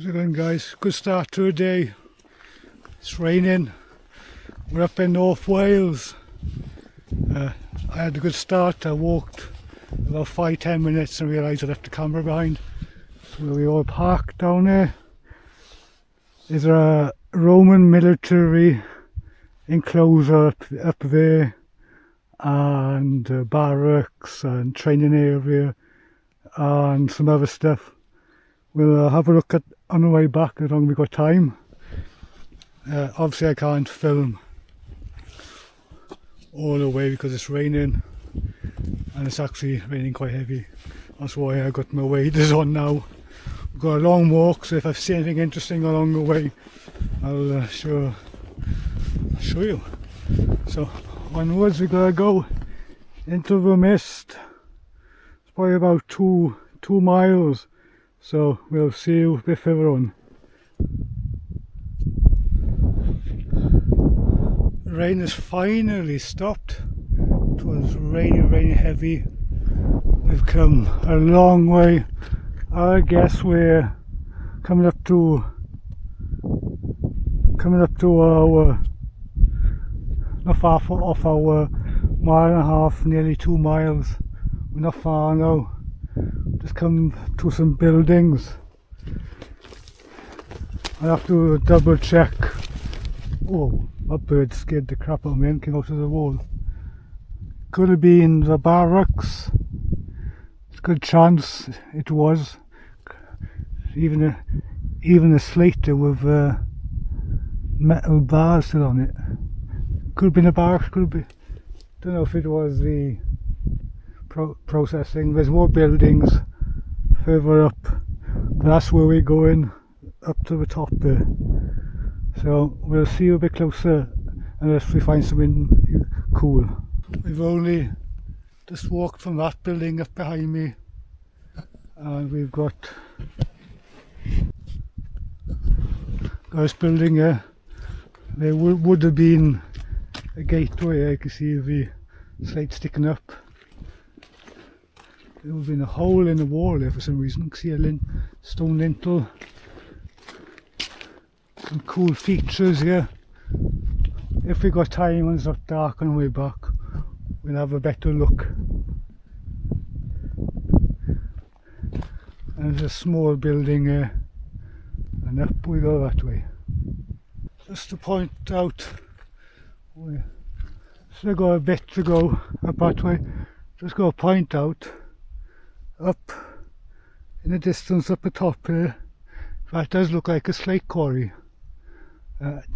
Again guys, good start to the day. It's raining. We're up in North Wales. I had a good start. I walked about 5-10 minutes and realised I left the camera behind. So we all parked down there. There's a Roman military enclosure up there, and barracks and training area and some other stuff. We'll have a look at on the way back as long as we've got time. Obviously I can't film all the way because it's raining, and it's actually raining quite heavy. That's why I got my waders on now. We've got a long walk, so if I see anything interesting along the way, I'll show you. So onwards we gotta go into the mist. It's probably about two miles, so we'll see you a bit further on. The rain has finally stopped. It was raining heavy. We've come a long way. I guess we're coming up to our, not far off our mile and a half, nearly 2 miles. We're not far now. Just come to some buildings. I have to double check. Oh, that bird scared the crap out of me and came out of the wall. Could have been the barracks. It's a good chance it was. Even a slater with metal bars still on it. Could have been a barracks, could be. Don't know if it was the processing. There's more buildings further up, but that's where we're going, up to the top there. So we'll see you a bit closer unless we find something cool. We've only just walked from that building up behind me, and we've got this building here. There would have been a gateway. I can see the slate sticking up. There would have been a hole in the wall there for some reason. You can see a stone lintel. Some cool features here. If we got time when it's not dark on the way back, we'll have a better look. And there's a small building here, and up we go that way. Just to point out, we still got a bit to go up that way. Just got to point out, up in the distance up the top here, that does look like a slate quarry.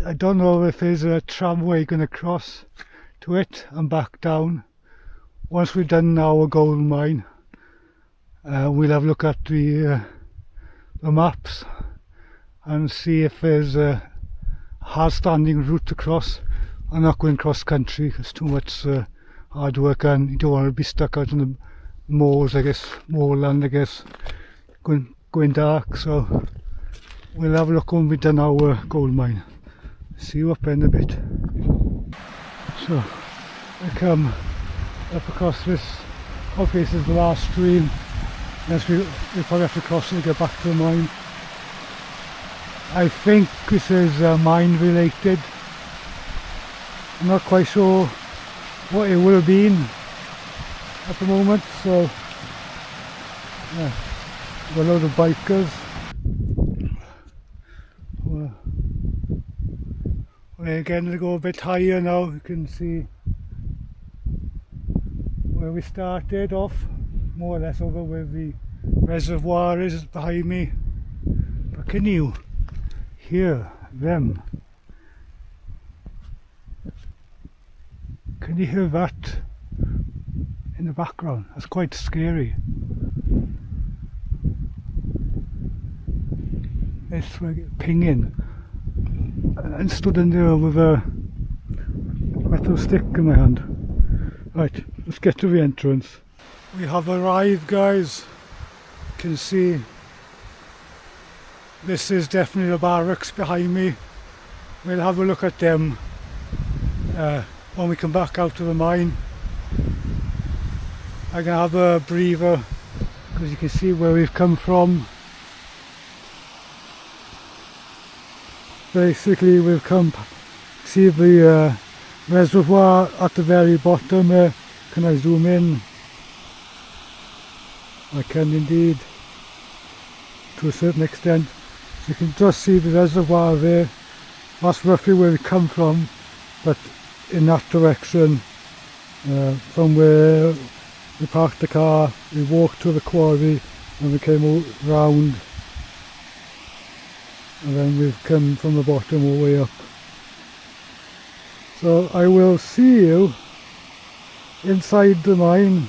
I don't know if there's a tramway going to cross to it and back down. Once we've done our gold mine, we'll have a look at the maps and see if there's a hard standing route to cross. I'm not going cross country, it's too much hard work, and you don't want to be stuck out in the moors, I guess, moorland, I guess, going dark. So we'll have a look when we've done our gold mine. See you up in a bit. So we come up across this. Obviously this is the last stream. Yes, we probably have to cross it to get back to the mine. I think this is mine related. I'm not quite sure what it would have been at the moment, so yeah, got a load of bikers. We're again to go a bit higher now. You can see where we started off, more or less over where the reservoir is behind me. But can you hear them? Can you hear that in the background? That's quite scary. It's like pinging. And stood in there with a metal stick in my hand. Right, let's get to the entrance. We have arrived, guys. You can see this is definitely the barracks behind me. We'll have a look at them when we come back out to the mine. I can have a breather because you can see where we've come from. basically we've come, see the reservoir at the very bottom. Can I zoom in? I can indeed, to a certain extent. So you can just see the reservoir there. That's roughly where we come from, but in that direction, from where we parked the car, we walked to the quarry and we came round, and then we've come from the bottom all the way up. So I will see you inside the mine,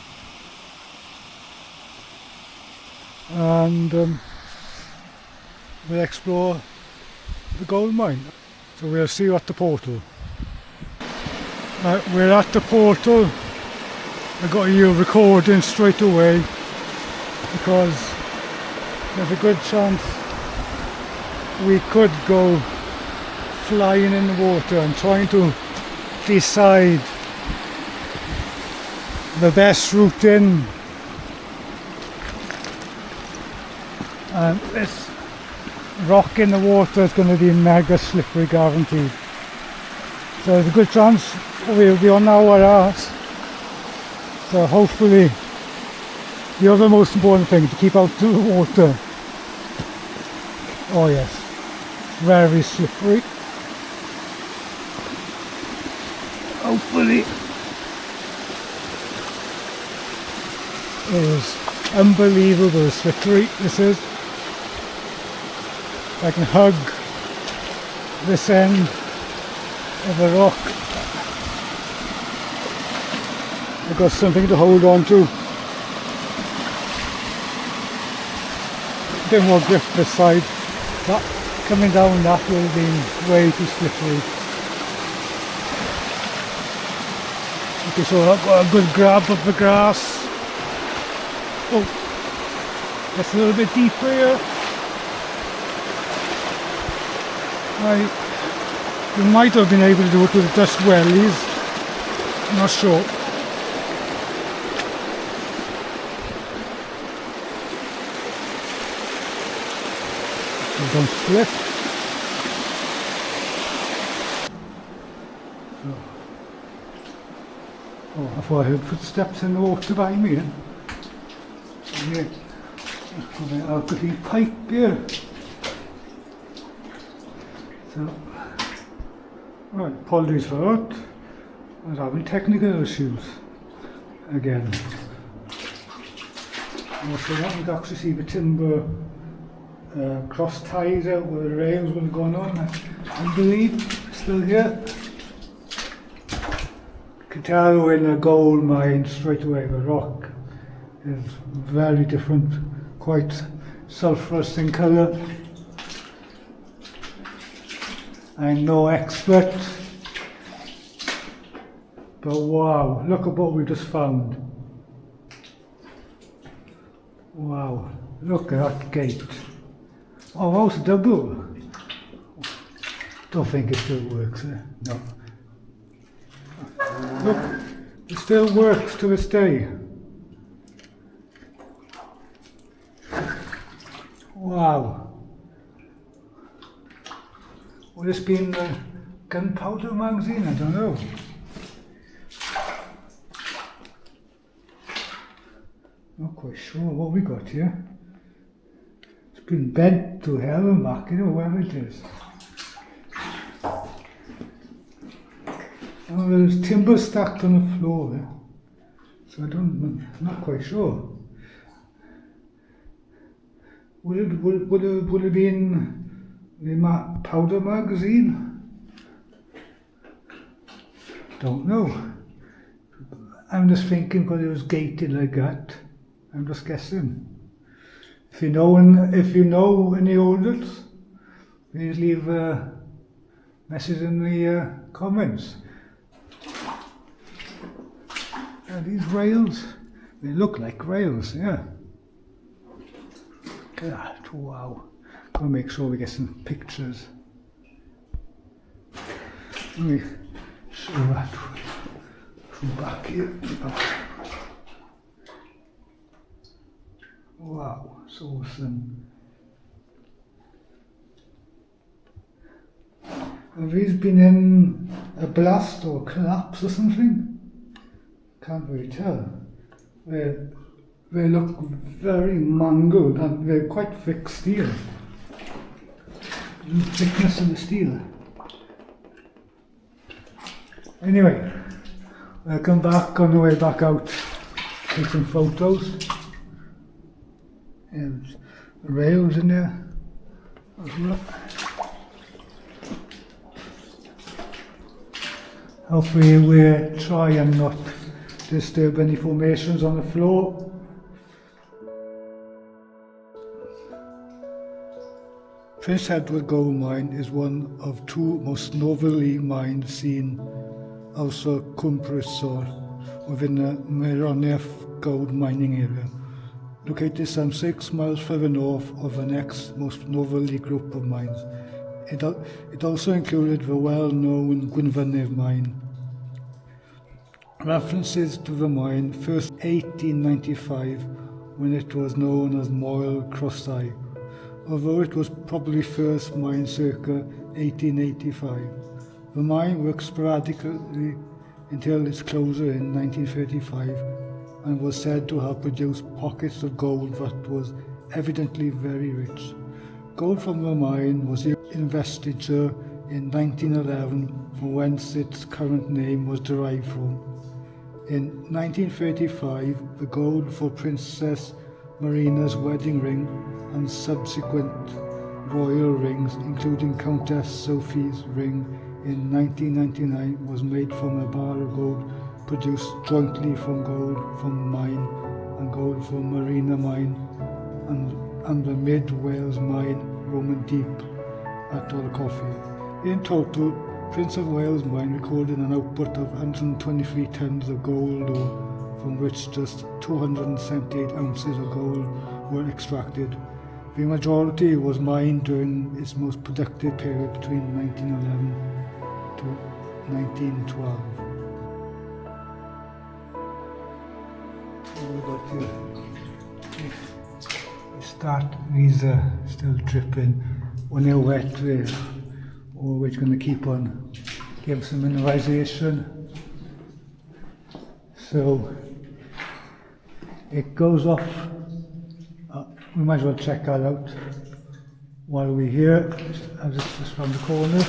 and we'll explore the gold mine. So we'll see you at the portal. We're at the portal. I got you recording straight away because there's a good chance we could go flying in the water and trying to decide the best route in. And this rock in the water is going to be mega slippery, guaranteed. So there's a good chance we'll be on our arse. So hopefully, the other most important thing, to keep out of the water. Oh yes, very slippery. Hopefully it is unbelievable slippery this is. I can hug this end of a rock. I've got something to hold on to. A bit more grip this side. That, coming down that will be way too slippery. Okay, so I've got a good grab of the grass. Oh, it's a little bit deeper here. We might have been able to do it with just wellies. I'm not sure. So don't slip. Oh, I thought I heard footsteps in the water by me. Yeah. I'll put the pipe here. So, right, apologies for that. I was having technical issues again. Also, I can actually see the timber cross ties out where the rails would have gone on. I believe still here. You can tell we're in a gold mine straight away. The rock is very different, quite sulphurous in colour. I'm no expert, but wow, look at what we just found. Wow, look at that gate. Oh, that's double. Don't think it still works, eh? No. Look, it still works to this day. Wow. Would this be in the gunpowder magazine? I don't know. Not quite sure what we got here. It's been bent to hell and back, you know, wherever it is. Oh, there's timber stacked on the floor there. So I'm not quite sure. Would it be in the powder magazine? Don't know. I'm just thinking because it was gated like that. I'm just guessing. If you know any olders, please leave a message in the comments. These rails, they look like rails, yeah. Look at that, wow. Gotta make sure we get some pictures. Let me show that from back here. Wow, it's awesome. Have these been in a blast or collapse or something? Can't really tell. They look very mangled and they're quite thick steel. The thickness of the steel. Anyway, we'll come back on the way back out, take some photos. There's rails in there as well. Hopefully we'll try and not disturb any formations on the floor. Prince Edward Gold Mine is one of two most northerly mines seen also Cwmprysor within the Merioneth gold mining area, located some 6 miles further north of the next most northerly group of mines. It also included the well-known Gwynfnydd Mine. References to the mine first 1895 when it was known as Moel Croesau, although it was probably first mined circa 1885. The mine worked sporadically until its closure in 1935 and was said to have produced pockets of gold that was evidently very rich. Gold from the mine was used in investiture in 1911, from whence its current name was derived from. In 1935, the gold for Princess Marina's wedding ring and subsequent royal rings, including Countess Sophie's ring in 1999, was made from a bar of gold produced jointly from gold from the mine and gold from Marina Mine and the mid-Wales mine, Roman Deep, at Dolaucothi. In total, Prince of Wales Mine recorded an output of 123 tons of gold ore, from which just 278 ounces of gold were extracted. The majority was mined during its most productive period between 1911 to 1912. These are still dripping. When they're wet, we're always going to keep on give some mineralization. So it goes off. We might as well check that out while we're here, as it's just around the corner.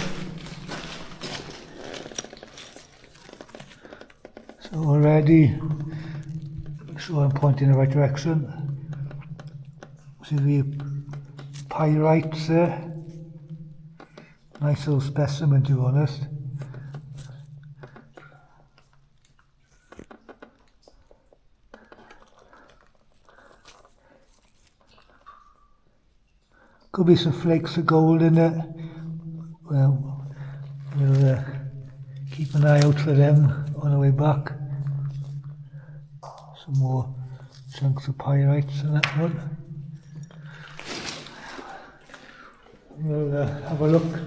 So already, make sure I'm pointing in the right direction. See the pyrites there. Nice little specimen, to be honest. Could be some flakes of gold in it. Well, we'll keep an eye out for them on the way back. Some more chunks of pyrites in that one. We'll have a look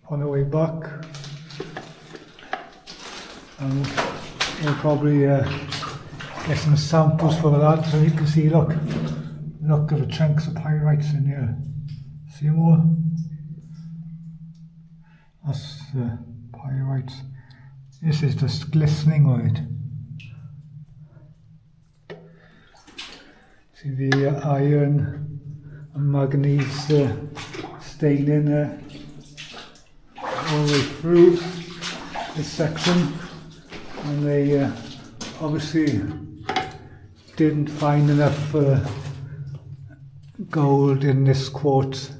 on the way back, and we'll probably get some samples for that, so you can see, look at the chunks of pyrites in here. See more? That's the pyrites. This is just glistening on it. See the iron and manganese staining all the way through this section, and they obviously didn't find enough gold in this quartz.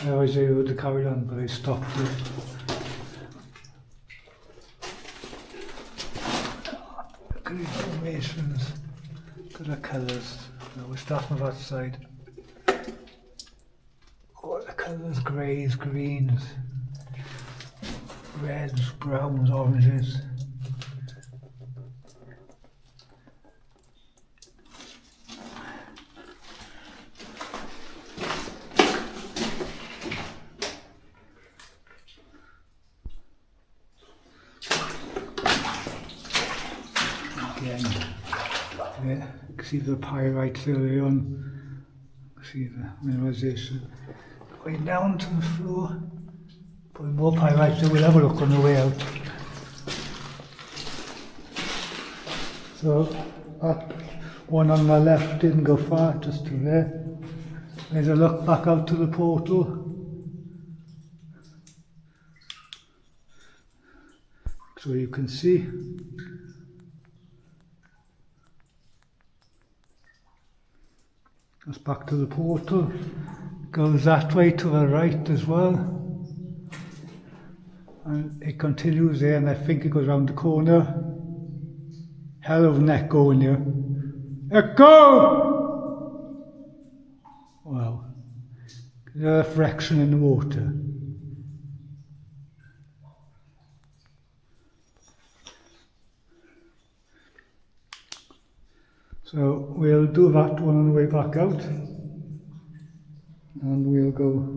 Otherwise they would have carried on, but they stopped it. Look at these formations, look at the colours. Now we're starting on that side. Oh, the colours, greys, greens, reds, browns, oranges. Again, yeah, you can see the pyrites early on. See the mineralization going down to the floor. But more pyrites, so we'll have a look on the way out. So that one on the left didn't go far, just to there. There's a look back out to the portal. So you can see. Goes back to the portal. Goes that way to the right as well. And it continues there, and I think it goes around the corner. Hell of an echo in here. Echo! Wow. There's a fraction in the water. So we'll do that one on the way back out. And we'll go.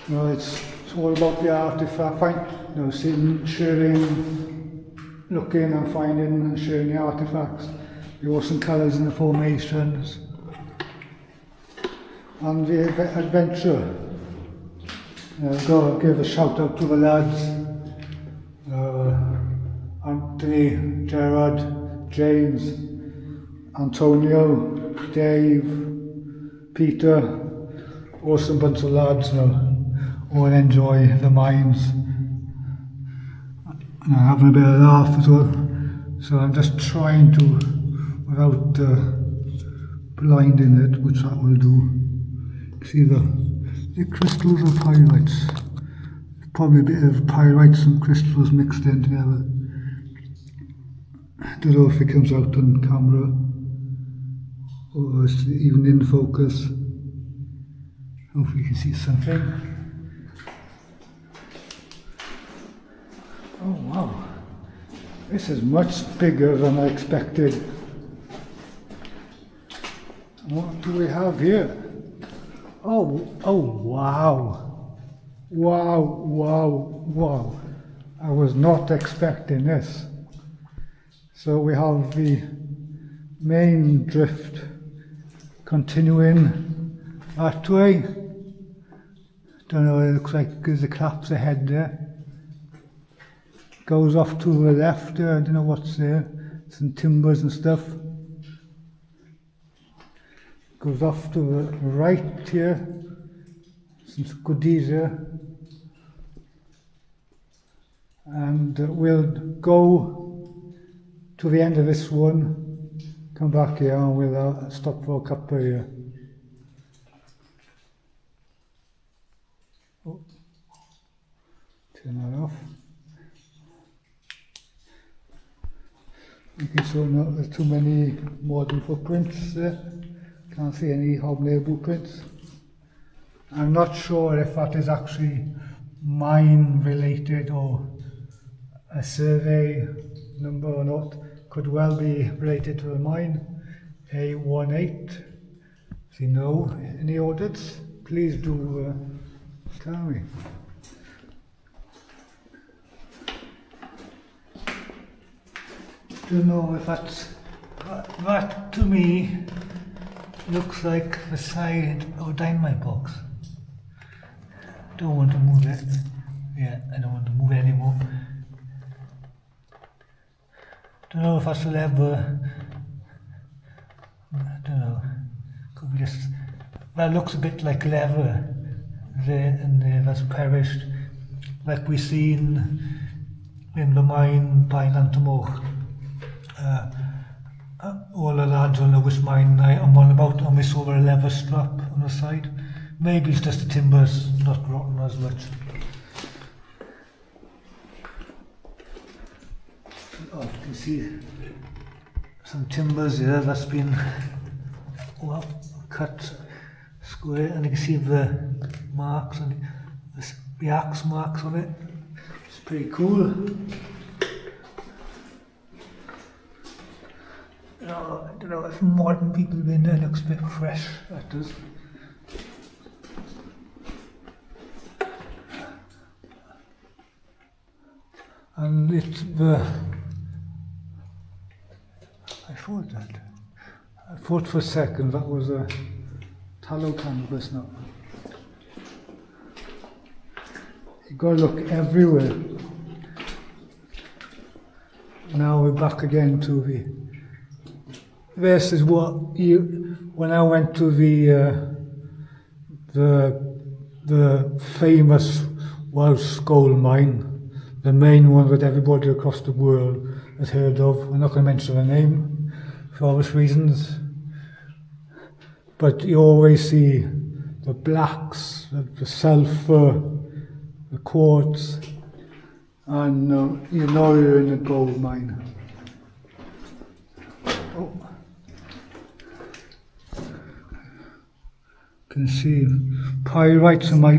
It's all about the artifact, sharing, looking and finding and sharing the artifacts, the awesome colours in the formations, and the adventure. Go give a shout out to the lads, Anthony, Gerard, James, Antonio, Dave, Peter, awesome bunch of lads now. All enjoy the mines and having a bit of laugh as well. So I'm just trying to, without blinding it, which that will do. See the crystals of pyrites. Probably a bit of pyrites and crystals mixed in together. I don't know if it comes out on camera or it's even in focus. Hopefully you can see something. Oh wow, this is much bigger than I expected. What do we have here? Oh wow. Wow. I was not expecting this. So we have the main drift continuing that way. Don't know, it looks like there's a collapse ahead there. Goes off to the left there, I don't know what's there, some timbers and stuff. Goes off to the right here, some goodies here. And we'll go to the end of this one, come back here and we'll stop for a cuppa here. Oh. Turn that off. Okay, so not there's too many modern footprints there. Can't see any hobnail blueprints. I'm not sure if that is actually mine related or a survey number or not. Could well be related to a mine. A18. If you know any audits, please do tell me. Don't know if that to me looks like the side of a dynamite box. Don't want to move it. Yeah, I don't want to move it anymore. Don't know if that's a lever. I don't know. Could be just. That looks a bit like leather there and there that's perished, like we seen in the mine by Nantamore. All the lads will know which mine I'm on about, and we saw a leather strap on the side. Maybe it's just the timbers not rotten as much. Oh, you can see some timbers here that's been cut square, and you can see the marks and the axe marks on it. It's pretty cool. I don't know if modern people have been there, it looks a bit fresh, that does. And it's I thought for a second that was a tallow candle, but it's not. You've got to look everywhere. Now we're back again to this is what when I went to the famous Welsh Gold mine, the main one that everybody across the world has heard of. I'm not going to mention the name for obvious reasons, but you always see the blacks, the sulphur, the quartz, and you know you're in a gold mine. Oh. Can see pyrites in my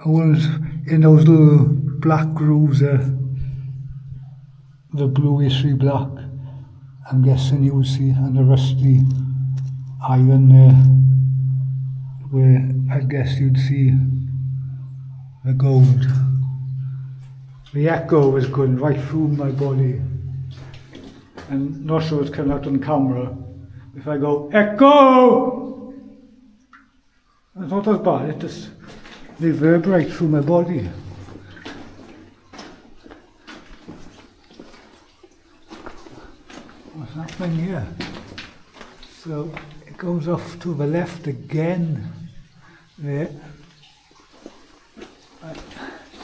ones in those little black grooves there, the bluishy black. I'm guessing you will see, and the rusty iron there, where I guess you'd see the gold. The echo is going right through my body, and not sure it's coming out on camera. If I go echo, it's not as bad, it just reverberates through my body. What's happening here? So it goes off to the left again there. I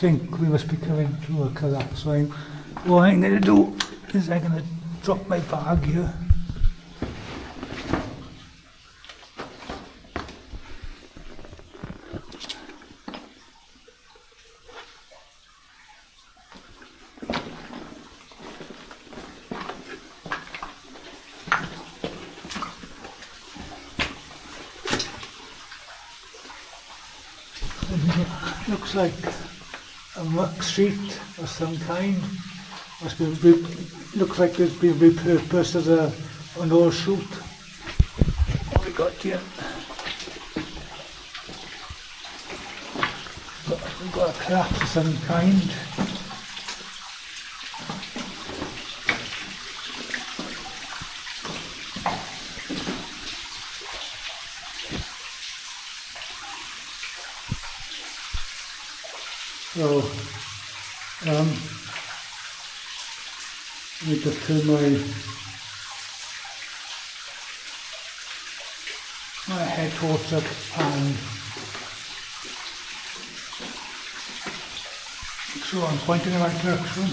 think we must be coming to a collapse. So what I'm going to do is I'm going to drop my bag here. Looks like a muck sheet of some kind. Must be looks like it's been repurposed as an ore chute. What we got here? We've got a collapse of some kind. So, let me just turn my head torch up and so I'm pointing in the right direction.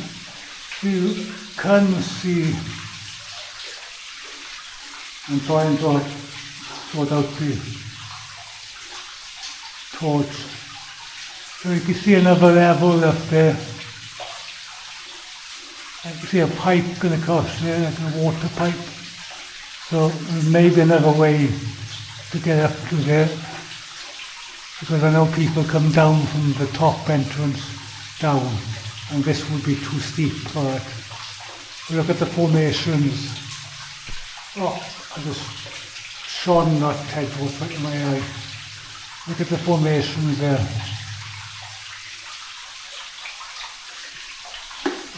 You can see and try and sort out the torch. So you can see another level up there. I can see a pipe going across there, like a water pipe. So maybe another way to get up to there. because I know people come down from the top entrance down, and this would be too steep for it. Look at the formations. Oh, I just shone that headboard right in my eye. Look at the formations there.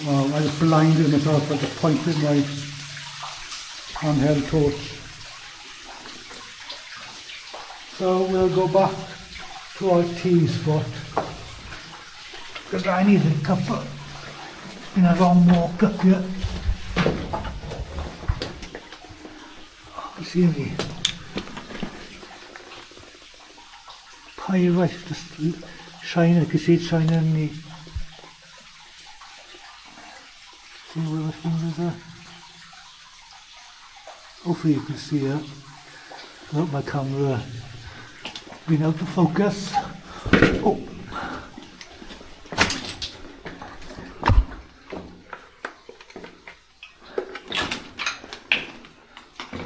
Well, I was blinded myself at the point with my handheld torch. So we'll go back to our tea spot, because I need a cuppa. It's been a long walk up here. You see me? Pyrite just shining, you can see it shining in me. See where the fingers are? Hopefully you can see it. Without my camera being out of focus. Oh.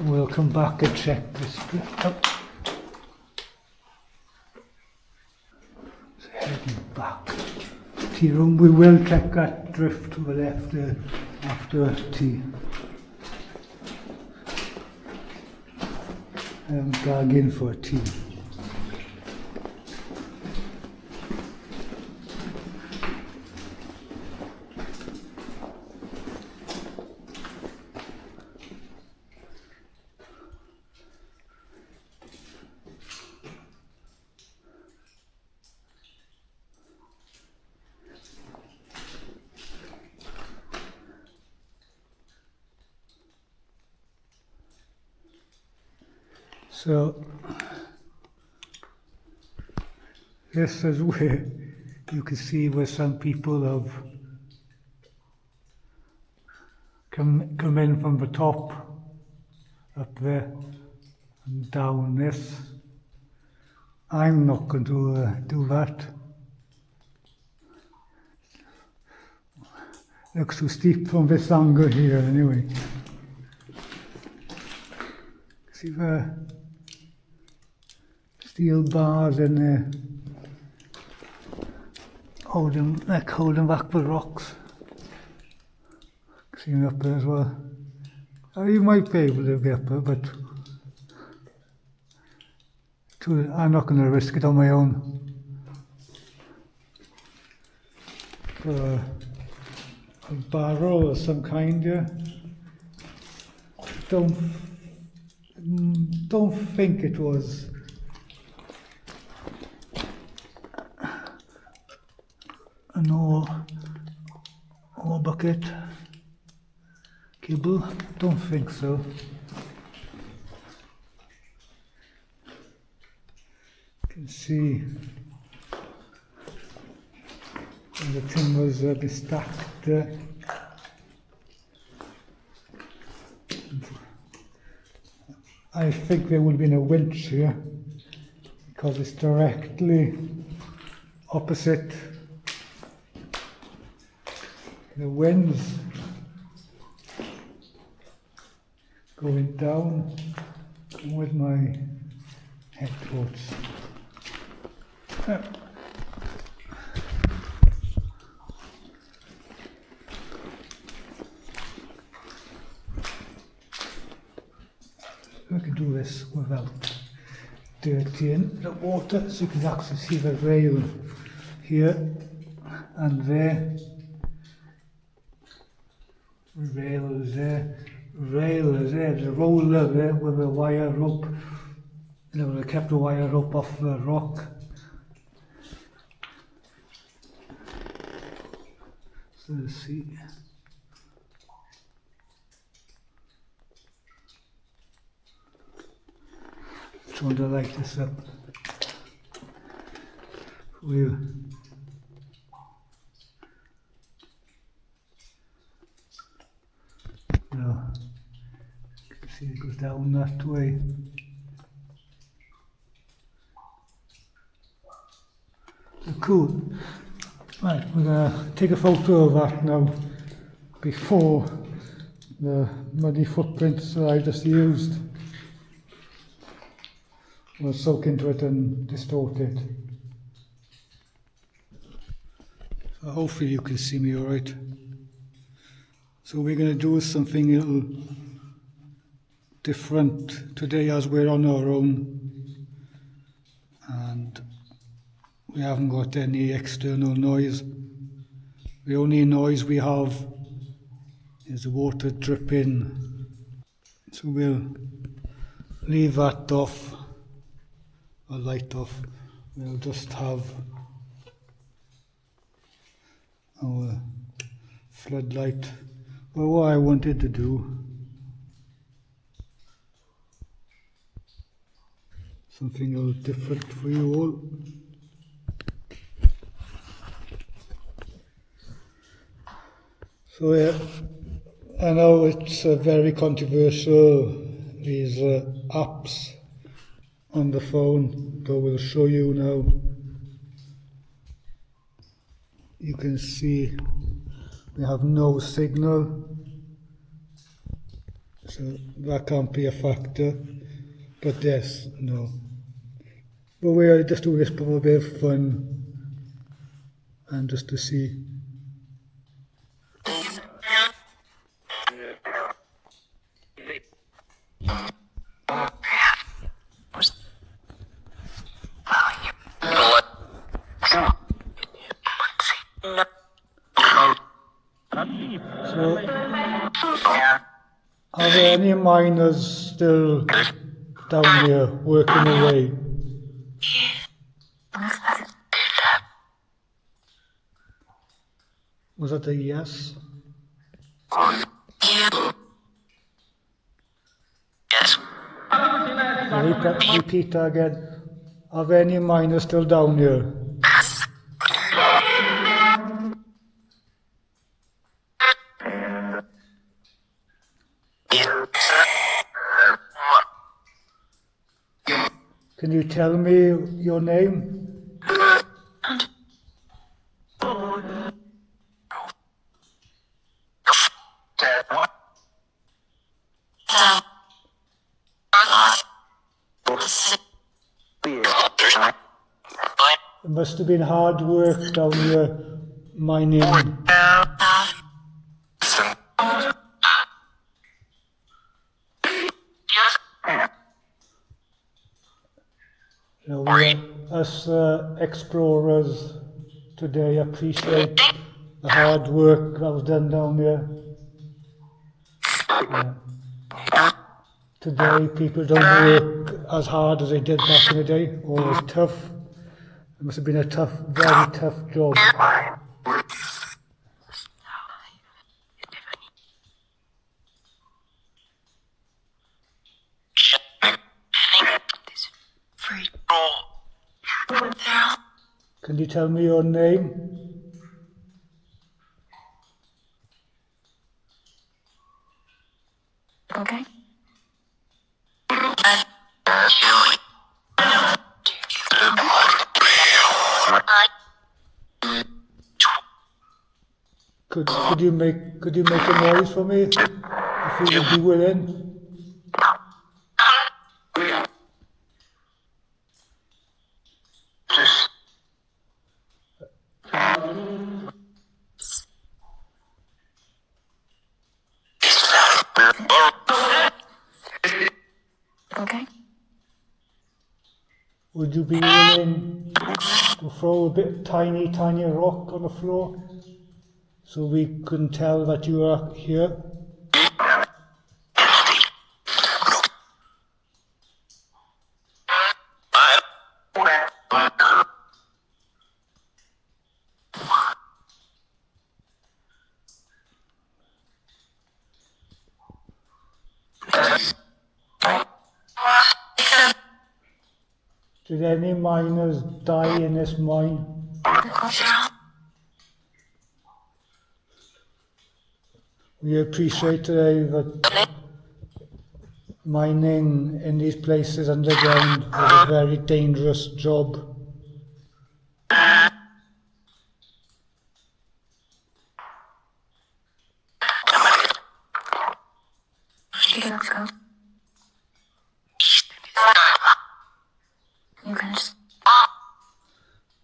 We'll come back and check this drift out. So heading back. Tea room, we will check that drift to the left after tea. Gag in for tea. So this is where you can see where some people have come in from the top up there and down this. I'm not going to do that. Looks too steep from this angle here anyway. See the steel bars in there, holding back the rocks. See them up there as well. You might be able to get up there, but I'm not going to risk it on my own. A barrel of some kind here. Don't think it was an ore bucket kibble. Don't think so. You can see the tin was a bit stacked there. I think there would have been a winch here because it's directly opposite the winds going down with my head torch. We can do this without dirtying the water, so you can actually see the rail here and there. Rail is there, the roller there with a wire rope. They would have kept the wire rope off the rock. So let's see. Trying to light this up for you. Now, you can see it goes down that way. So cool. Right, we're going to take a photo of that now before the muddy footprints that I just used. will soak into it and distort it. So hopefully you can see me alright. So we're going to do something a little different today as we're on our own and we haven't got any external noise. The only noise we have is the water dripping. So we'll leave that off, or light off. We'll just have our floodlight. But what I wanted to do, something a little different for you all. So I know it's very controversial, these apps on the phone, but we'll show you now. You can see we have no signal, so that can't be a factor, but yes, no. But we'll just do this for a bit of fun and just to see. So, are there any miners still down here working away? Was that a yes? Yes. Repeat that again. Are there any miners still down here? Can you tell me your name? It must have been hard work down here mining. You know, us explorers today appreciate the hard work that was done down there. Today people don't work as hard as they did back in the day, or as tough. It must have been a tough, very tough job. Can you tell me your name? Okay. Could you make a noise for me if you would be willing? Okay. Would you be willing to throw a tiny rock on the floor so we can tell that you are here? Did any miners die in this mine? We appreciate today that mining in these places underground is a very dangerous job. You can just...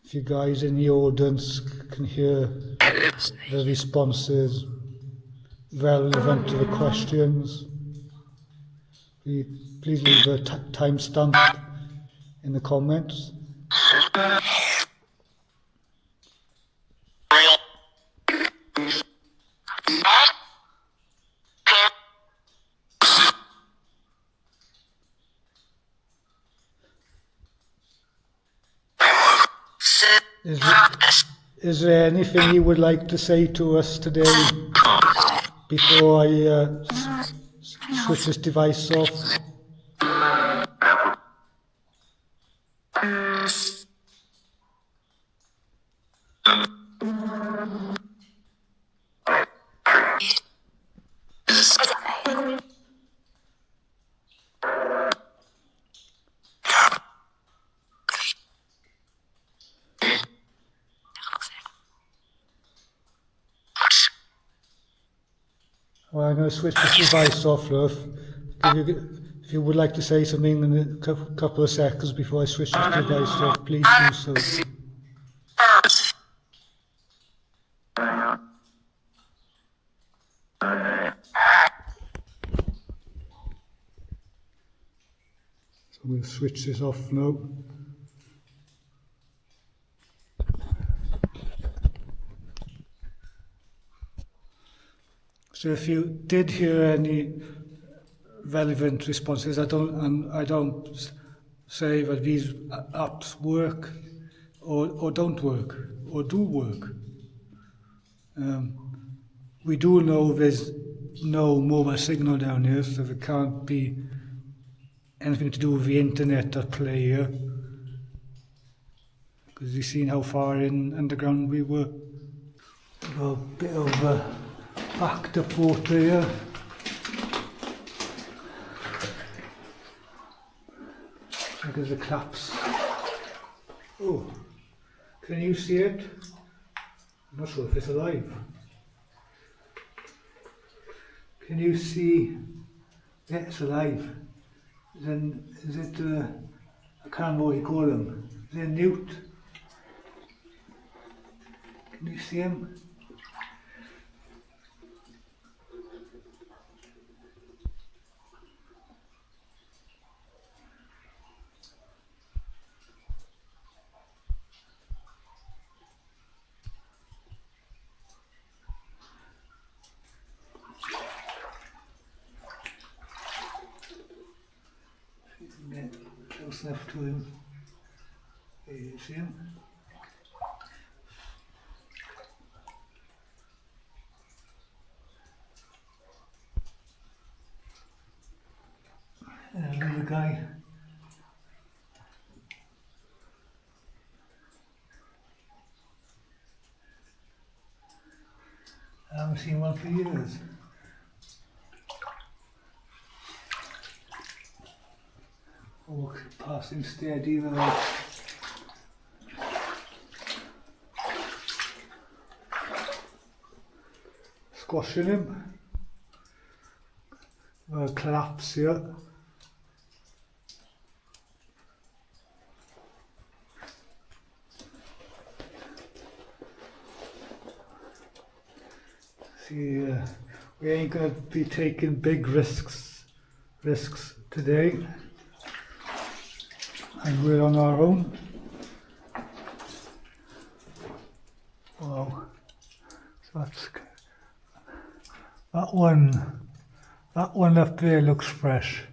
If you guys in the audience can hear the responses relevant to the questions, please leave a timestamp in the comments. Is there anything you would like to say to us today before I switch this device off? Well, I'm going to switch this device off, love. If you would like to say something in a couple of seconds before I switch this device off, please do so. So I'm going to switch this off now. So if you did hear any relevant responses, I don't say that these apps work or don't work or do work. We do know there's no mobile signal down here, so there can't be anything to do with the internet at play here. Because you've seen how far in underground we were. A bit of a backed up water here. Look at the collapse. Oh, can you see it? I'm not sure if it's alive. Can you see? Yeah, it's alive. Then is it? I can't remember what you call them. Is it a newt? Can you see him? Close enough to him. There you see him. Another guy. I haven't seen one for years. Oh, passing steady though. Squashing him. Collapse here. See, we ain't gonna be taking big risks today. And we're on our own. Wow. So that's that one up there looks fresh.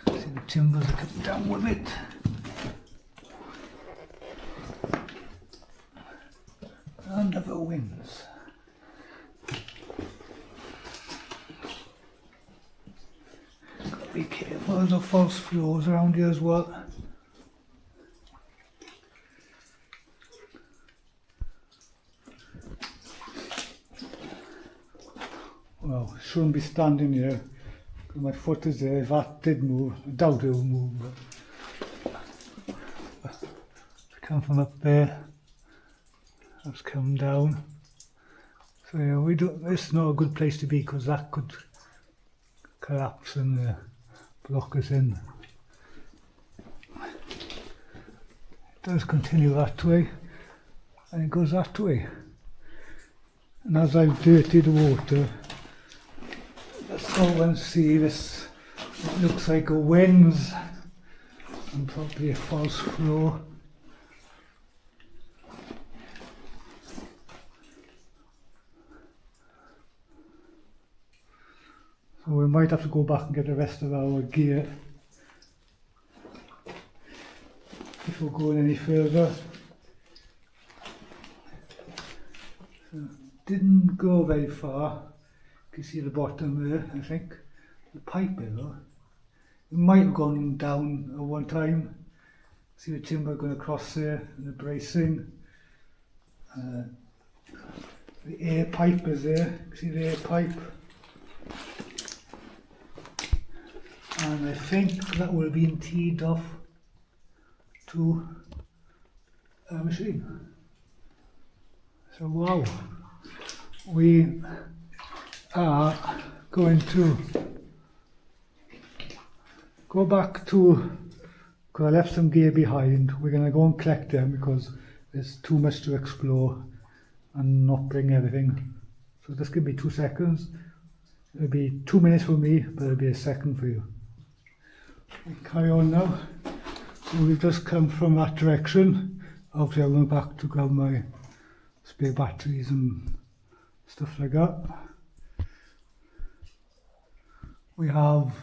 See the timbers are coming down with it. Under the winds. Be careful, there's no false floors around here as well. Well, shouldn't be standing here. My foot is there. If that did move, I doubt it will move. Come from up there. That's come down. So yeah, this is not a good place to be because that could collapse and block us in. It does continue that way, and it goes that way. And as I've dirtied the water, let's go and see this. It looks like a whence and probably a false floor. So we might have to go back and get the rest of our gear before going any further. So didn't go very far. You can see the bottom there, I think. The pipe there though. It might have gone down at one time. See the timber going across there, and the bracing. The air pipe is there. See the air pipe. And I think that will be teed off to a machine. So wow, we are going to go back to, because I left some gear behind. We're going to go and collect them because there's too much to explore and not bring everything. So just give me 2 seconds. It'll be 2 minutes for me, but it'll be a second for you. We carry on now. So we've just come from that direction. Obviously I went back to grab my spare batteries and stuff like that. We have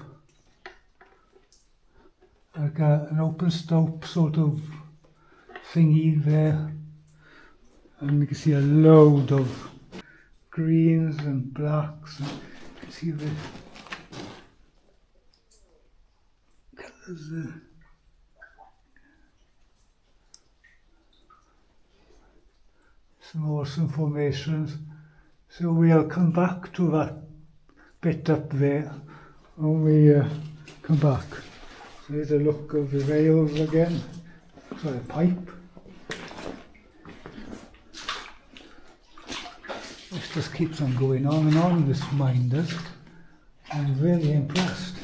like an open stope sort of thingy there, and you can see a load of greens and blacks, and you can see the colours there. Some awesome formations. So we'll come back to that bit up there when we come back. So here's a look of the rails again. Sorry, pipe. This just keeps on going on and on, this mine does. I'm really impressed.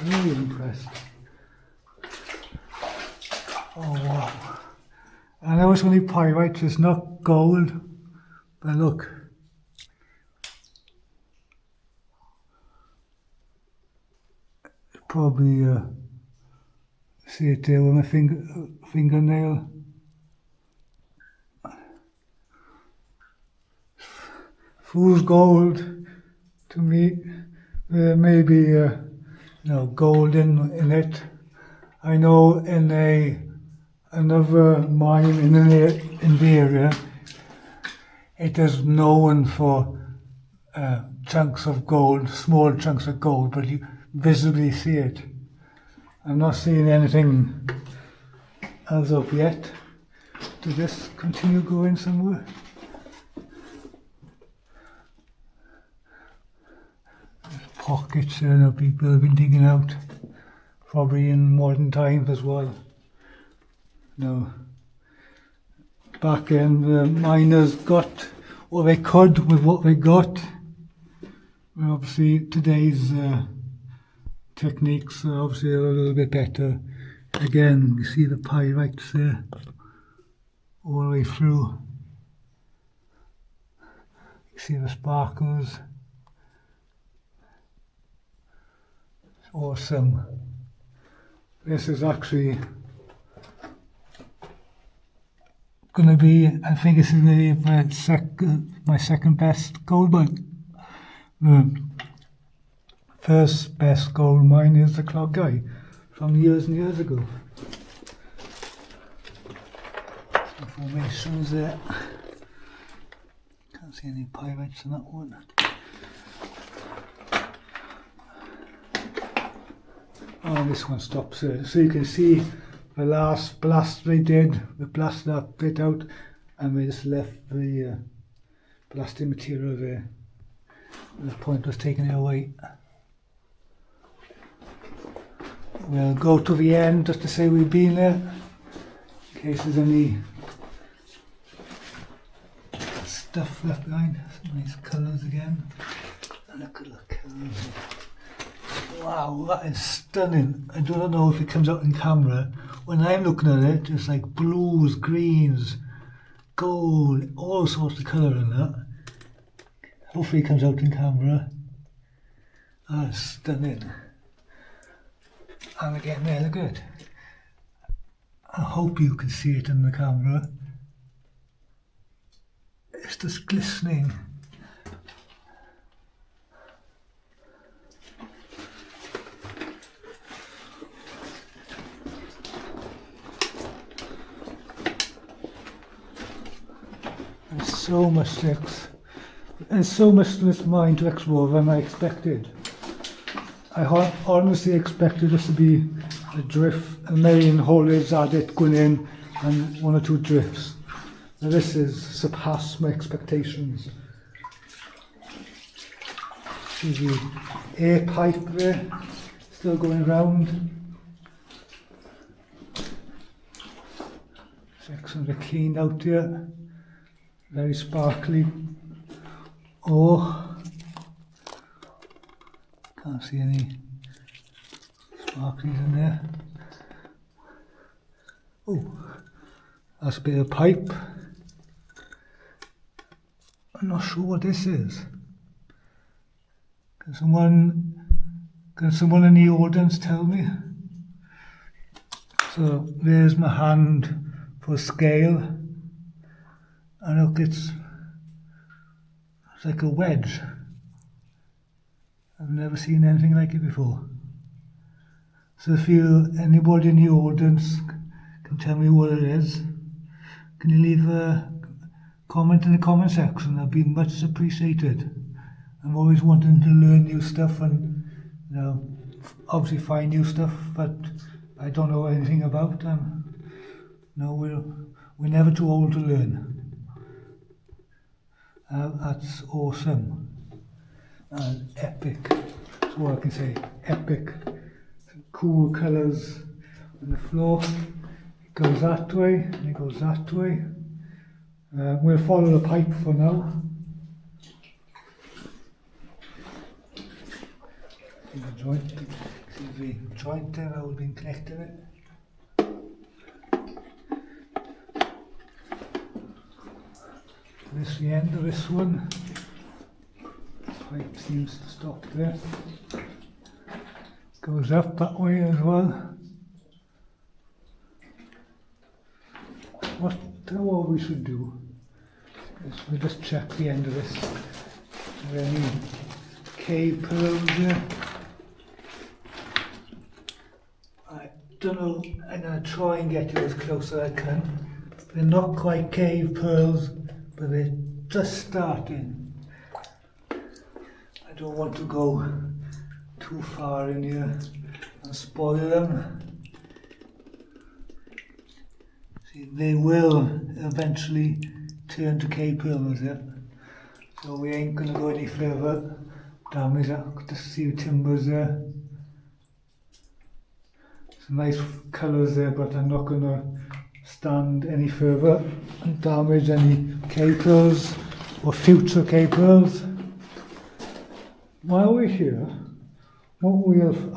Really impressed. Oh wow. I know it's only pyrite, it's not gold, but look. Probably see it there with my fingernail. Fool's gold to me. There may be gold in it. I know in another mine in the area, it is known for chunks of gold, small chunks of gold, but you visibly see it. I'm not seeing anything as of yet. To this continue going somewhere? There's pockets there that people have been digging out, probably in modern times as well. No. Back then the miners got what they could with what they got. Well, obviously today's techniques are obviously a little bit better. Again, you see the pyrites there, all the way through. You see the sparkles. It's awesome. This is actually going to be, I think this is going to be my second best gold mine. First best gold mine is the Clog Guy from years and years ago. Some formations there. Can't see any pyrites in that one. Oh, this one stops there. So you can see the last blast they did, they blasted that bit out and they just left the blasting material there. The point was taking it away. We'll go to the end just to say we've been there, in case there's any stuff left behind. Some nice colours again. Look at the colours. Wow, that is stunning. I don't know if it comes out in camera. When I'm looking at it, it's like blues, greens, gold, all sorts of colour in that. Hopefully it comes out in camera. That's stunning. And again, there, look at it. I hope you can see it in the camera. It's just glistening. There's so much sex. There's so much to this mine to explore than I expected. I honestly expected this to be a drift, a main haulage adit going in and one or two drifts. Now this has surpassed my expectations. See the air pipe there, still going round. Sections are cleaned out here, very sparkly. Oh, can't see any sparklies in there. Oh, that's a bit of pipe. I'm not sure what this is. Can someone in the audience tell me? So there's my hand for scale. And look, it's like a wedge. I've never seen anything like it before. So if anybody in the audience can tell me what it is, can you leave a comment in the comment section? That'd be much appreciated. I'm always wanting to learn new stuff and, obviously find new stuff that I don't know anything about. We're never too old to learn. That's awesome. Epic. That's all I can say. Epic. Some cool colours on the floor. It goes that way, and it goes that way. We'll follow the pipe for now. See the joint there, how we've been connecting it. This is the end of this one. Pipe seems to stop there. Goes up that way as well. What we should do is we'll just check the end of this. Are there any cave pearls there? I don't know, I'm going to try and get you as close as I can. They're not quite cave pearls, but they're just starting. I don't want to go too far in here and spoil them. See, they will eventually turn to cave pearls, yeah? So we ain't going to go any further. Damage that, just see the timbers there. Some nice colours there, but I'm not going to stand any further and damage any cave pearls or future cave pearls. While we're here,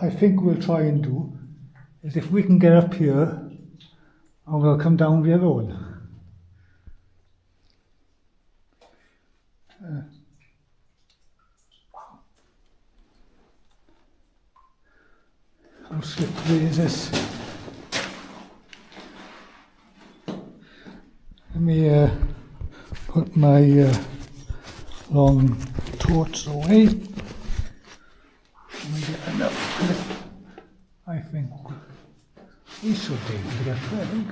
I think we'll try and do is if we can get up here, and we'll come down the other one. How slippery is this? Let me put my long torch away. Let me get enough grip. I think we should be able to get through, I think.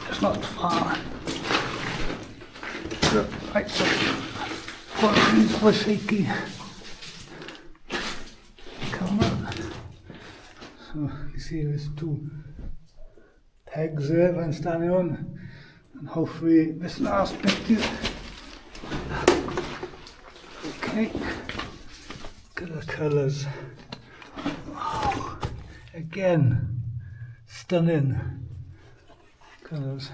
It's not far. Right, so these were shaky. Come on. So you see there's two pegs there that I'm standing on, and hopefully this last bit here. Okay, look at the colours. Wow. Again, stunning colours.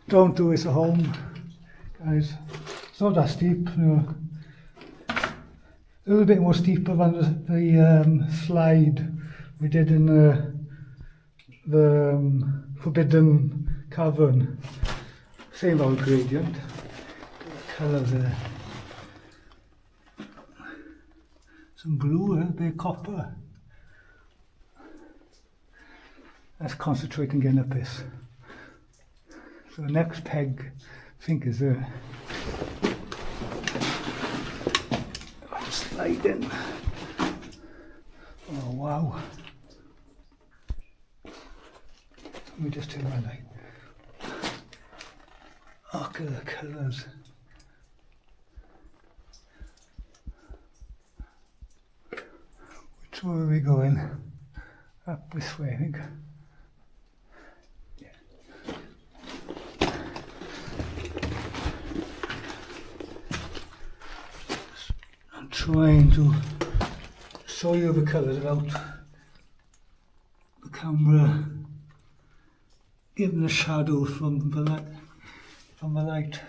Don't do this at home. guys. It's not that steep, you know. A little bit more steeper than the slide we did in the forbidden cavern. Same old gradient. Colours there. Some blue, a bit of copper. Let's concentrate on getting up this. So the next peg, I think, is there. Slide in. Oh wow. Let me just turn my light. Look at the colours. Which way are we going? Up this way, I think. Trying to show you the colours without the camera giving a shadow from the light.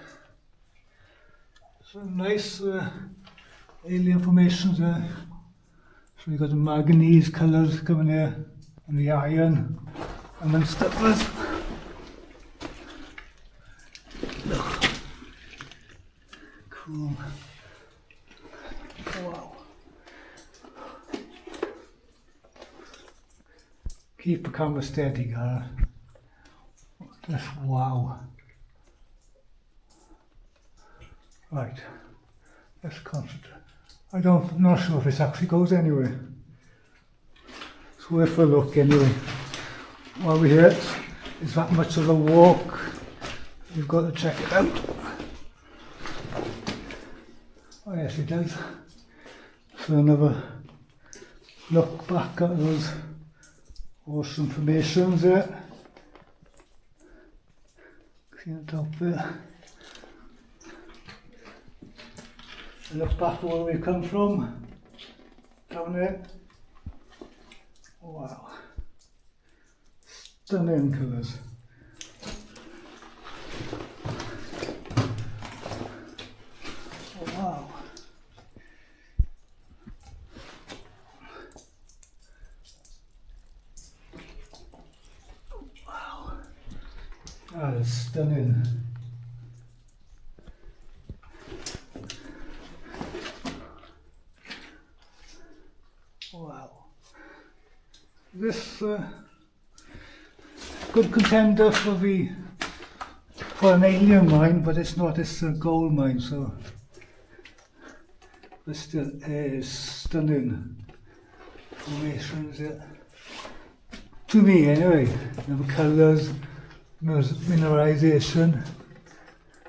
So nice alien formations there. So you've got the manganese colours coming here and the iron and then stuffers. Cool. Wow. Keep the camera steady, guys. Just wow. Right. Let's concentrate. I'm not sure if this actually goes anywhere. It's worth a look anyway. While we're here, it's that much of a walk. You've got to check it out. Oh yes, it does. So another look back at those awesome formations there. See the top there. Look back where we come from. Down there. Wow. Stunning colours. Wow. Wow. That is stunning. Wow. This good contender for an alien mine, but it's not. It's a gold mine, so but still is stunning formations. Yeah. To me, anyway. You know, the colours, mineralisation.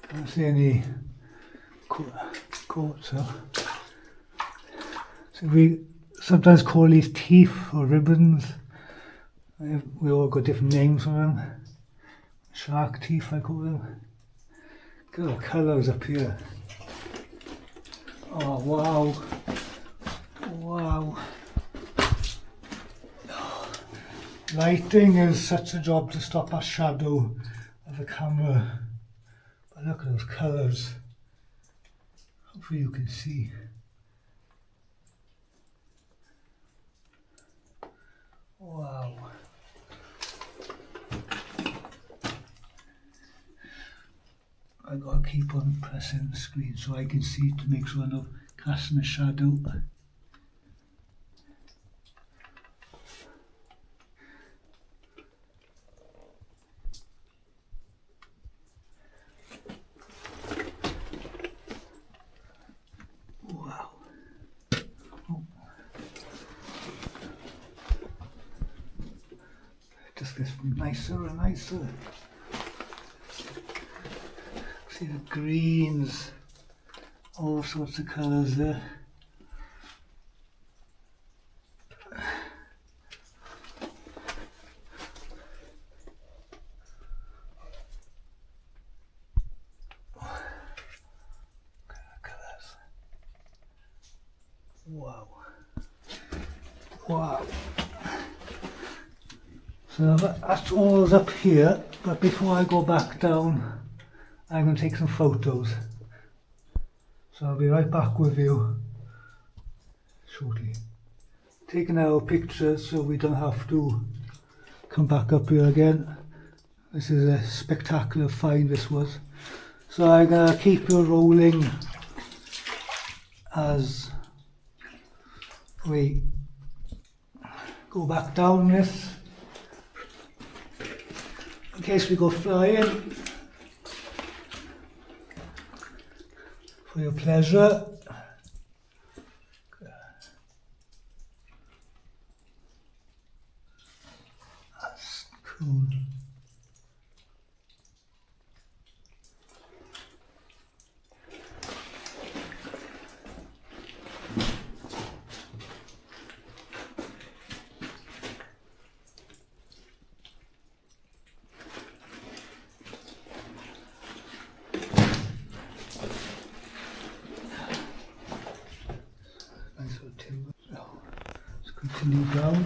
I don't see any quartz. So we sometimes call these teeth or ribbons. We all got different names for them. Shark teeth, I call them. Look at the colours up here. Oh wow. Wow. Lighting is such a job to stop that shadow of the camera. But look at those colours. Hopefully you can see. Wow. I gotta keep on pressing the screen so I can see to make sure I'm not casting a shadow. Wow. Oh. It just gets nicer and nicer. See the greens, all sorts of colours there. Wow. Wow. So that's all up here, but before I go back down, I'm going to take some photos. So I'll be right back with you shortly. Taking our pictures so we don't have to come back up here again. This is a spectacular find this was. So I'm going to keep you rolling as we go back down this in case we go flying for your pleasure. That's cool. Continue down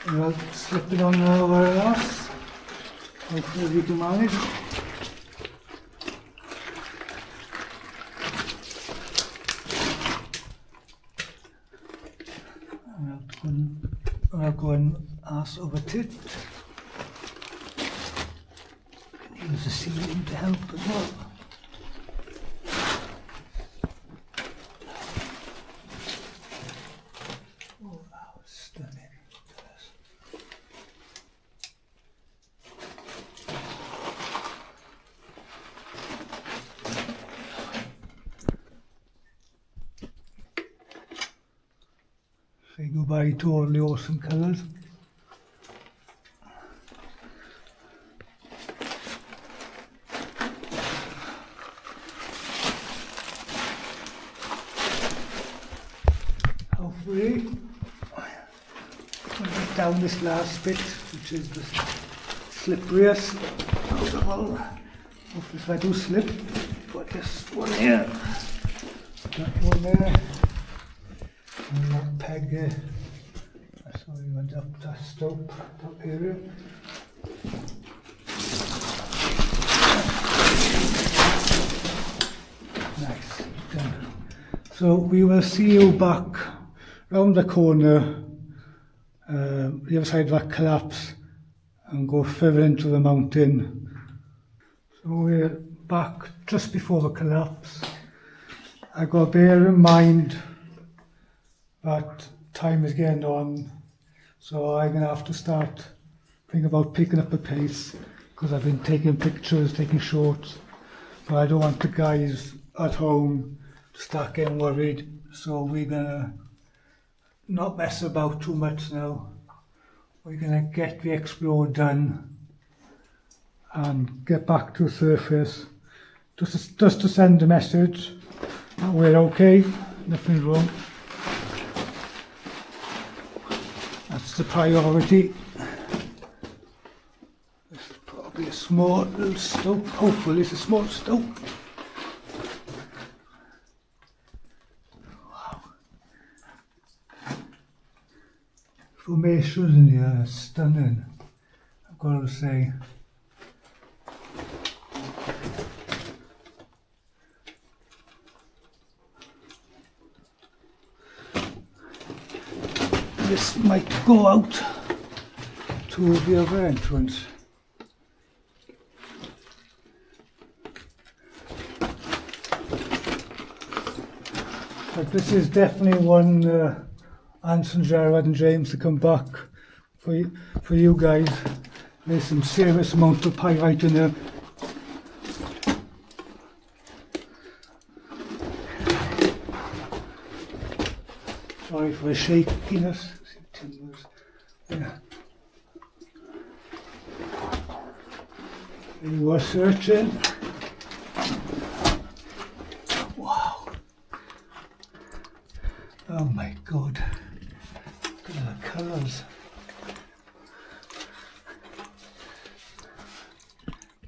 without slipping on our ass. Hopefully we can manage. I'm going ass over tit. Can use the ceiling to help as well. Say goodbye to all the awesome colours. Hopefully, we'll get down this last bit, which is the slipperiest out of all. Hopefully if I do slip, put this one here, that one there. And that peg there. That's how we went up that slope, that area. Nice, done. So we will see you back round the corner, the other side of that collapse, and go further into the mountain. So we're back just before the collapse. I got to bear in mind that time is getting on, so I'm going to have to start thinking about picking up the pace, because I've been taking pictures, taking shots, but I don't want the guys at home to start getting worried, so we're going to not mess about too much now. We're going to get the explore done and get back to the surface, just to send a message that we're okay, nothing's wrong. That's the priority. This is probably a small little stope. Hopefully it's a small stope. Wow. Formations in here are stunning, I've got to say. This might go out to the other entrance. But this is definitely one Anson, Gerard and James to come back for you guys. There's some serious amount of pyrite in there. Sorry for the shakiness. Timbers. Yeah. We were searching. Wow. Oh my God. Look at the colours.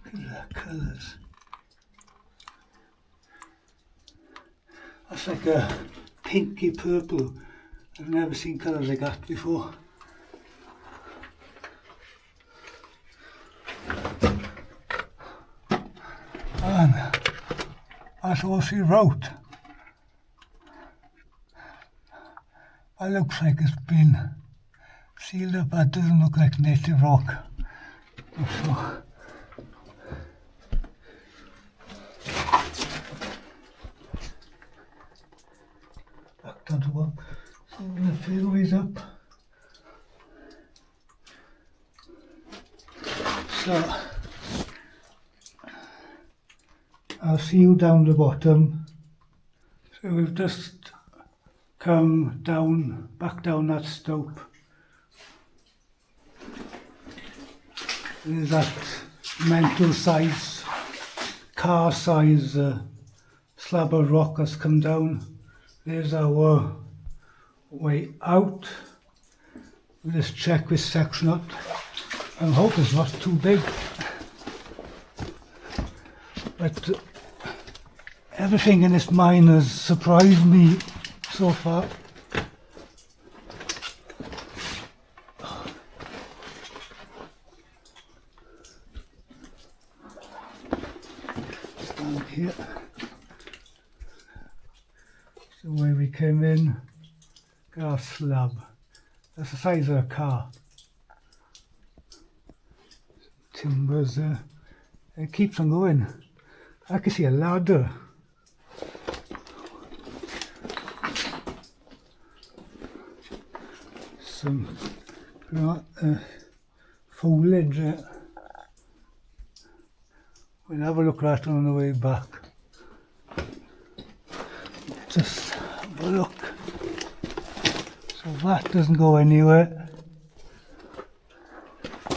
Look at the colours. That's like a pinky purple. I've never seen colours like that before. That's all she wrote. It looks like it's been sealed up. That doesn't look like native rock. So, back down to what? So I'm going to fill these up. So I'll see you down the bottom. So we've just come down, back down that slope. There's that mental size, car size slab of rock that's come down. There's our way out. We'll just check this section out. I hope it's not too big. But everything in this mine has surprised me so far. Stand here. That's the way we came in. Got a slab. That's the size of a car. Timbers there. It keeps on going. I can see a ladder. Some foliage. We'll have a look at that on the way back. Just have a look. So that doesn't go anywhere.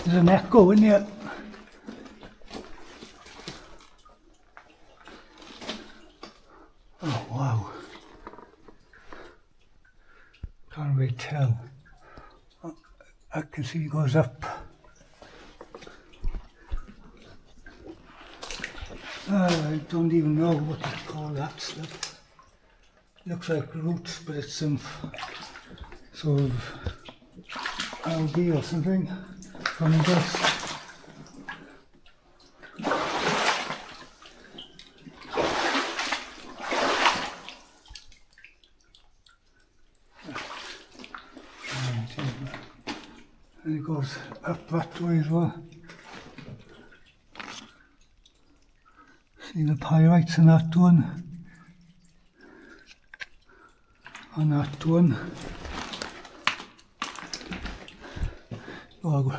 There's an echo in here. Oh wow. Can't really tell. I can see it goes up. I don't even know what to call that stuff. Looks like roots, but it's some sort of algae or something from dust. And it goes up that way as well. See the pyrites in that one. On that one. I'll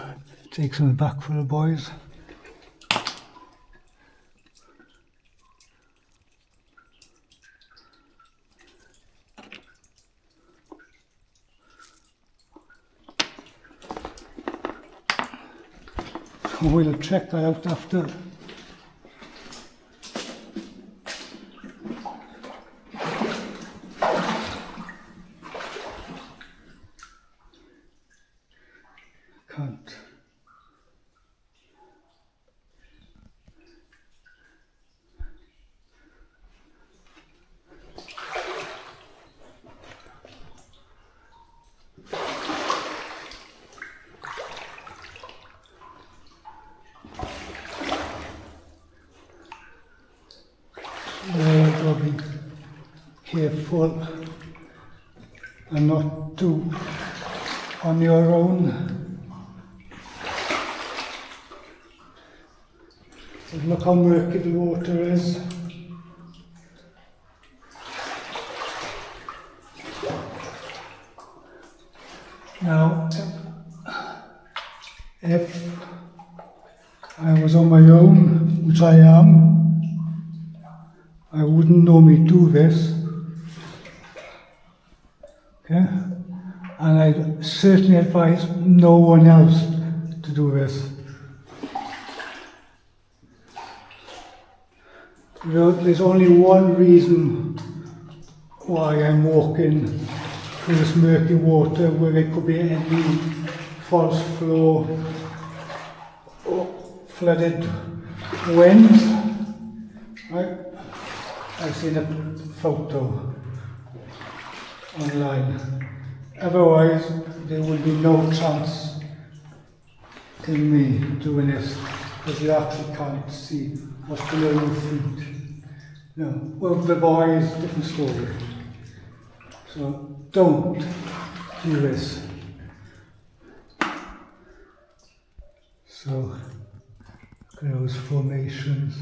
take some back for the boys. We'll check that out after. Can't. Got to be careful and not do on your own. But look how murky the water is. Now, if I was on my own, which I am, I wouldn't normally do this, okay? And I'd certainly advise no one else to do this. There's only one reason why I'm walking through this murky water where there could be any false flow or flooded winds, right? I've seen a photo online. Otherwise, there would be no chance in me doing this because you actually can't see what's below your feet. No, well, the boy is a different story. So don't do this. So look at those formations.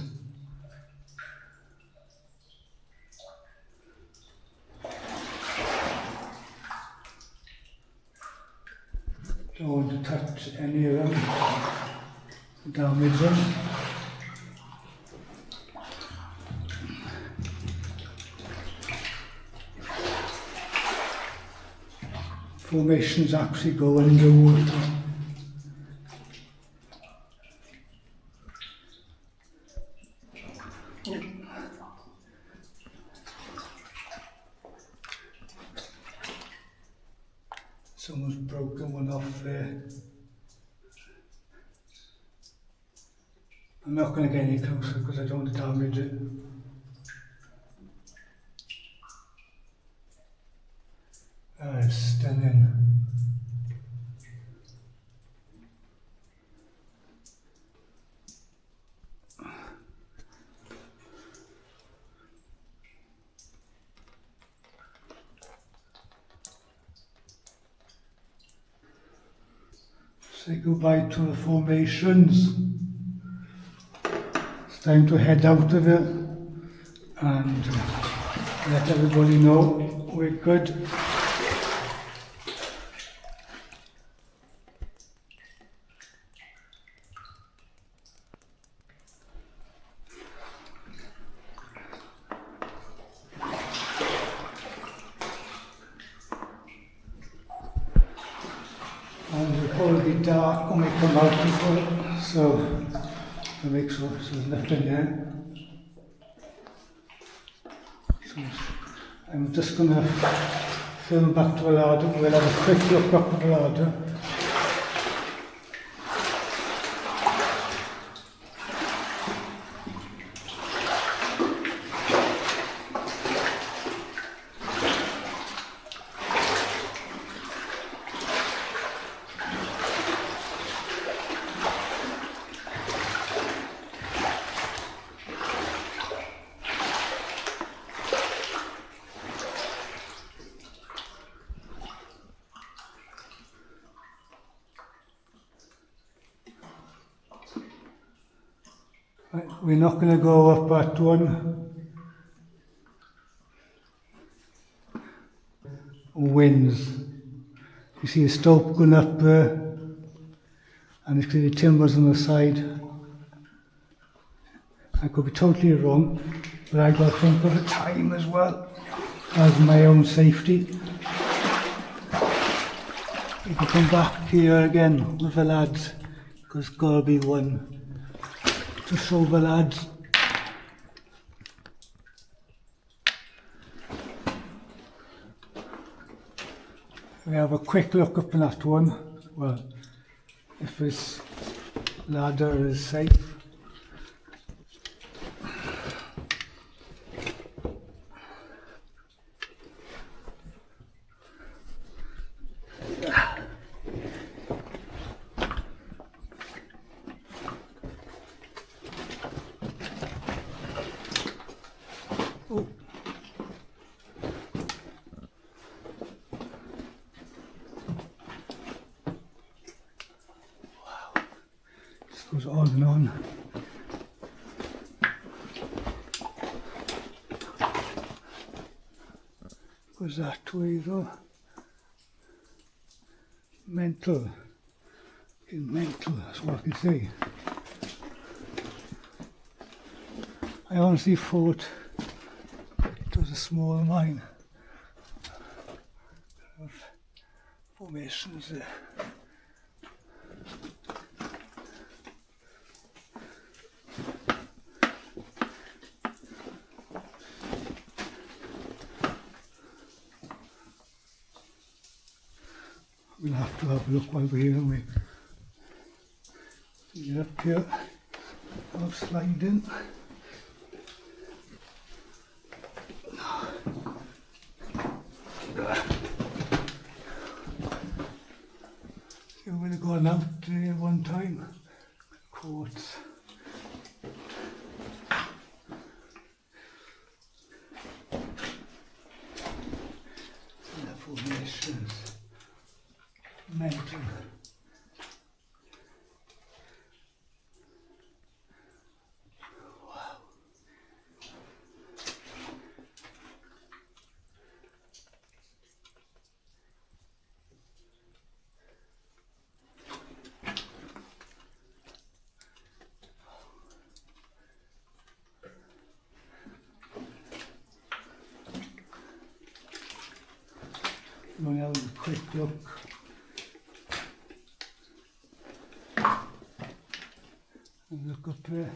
Don't want to touch any of them, damage them. Formations actually go underwater. Someone's broken one off there. I'm not going to get any closer because I don't want to damage it. Ah, it's stunning. Say goodbye to the formations. It's time to head out of it and let everybody know we're good. And it'll probably be dark when we come out as well, so I'll make sure there's nothing there. So I'm just going to film back to the larder. We'll have a quick look up at the larder. We're not going to go up that one. Winds. You see a slope going up there, and it's clearly timbers on the side. I could be totally wrong, but I've got to think of the time as well as my own safety. If I come back here again with the lads, because it's got to be one to show the lads. We have a quick look up in that one. Well, if this ladder is safe. Goes on and on. Goes that way though. Mental. Mental, that's what I can say. I honestly thought it was a small mine of formations there. We'll have to have a look while we're here, won't we? Get up here, I'll slide in. So we're going to go out there one time. Quartz. quick look. And look up there.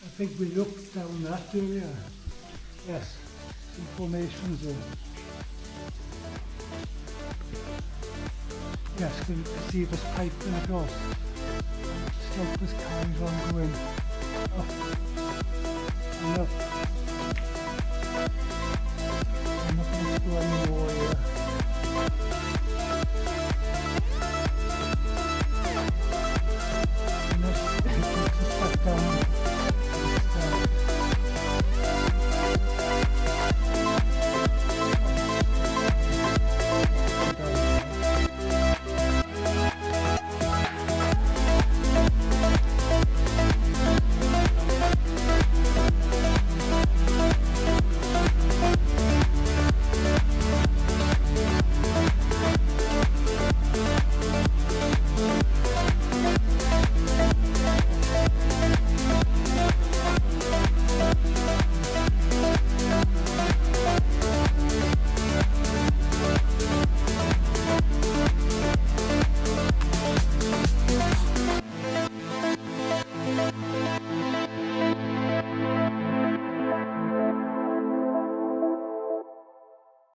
I think we looked down that area. Yes, information's there. Yes, can you see this pipe going across? Stop this carries on going up.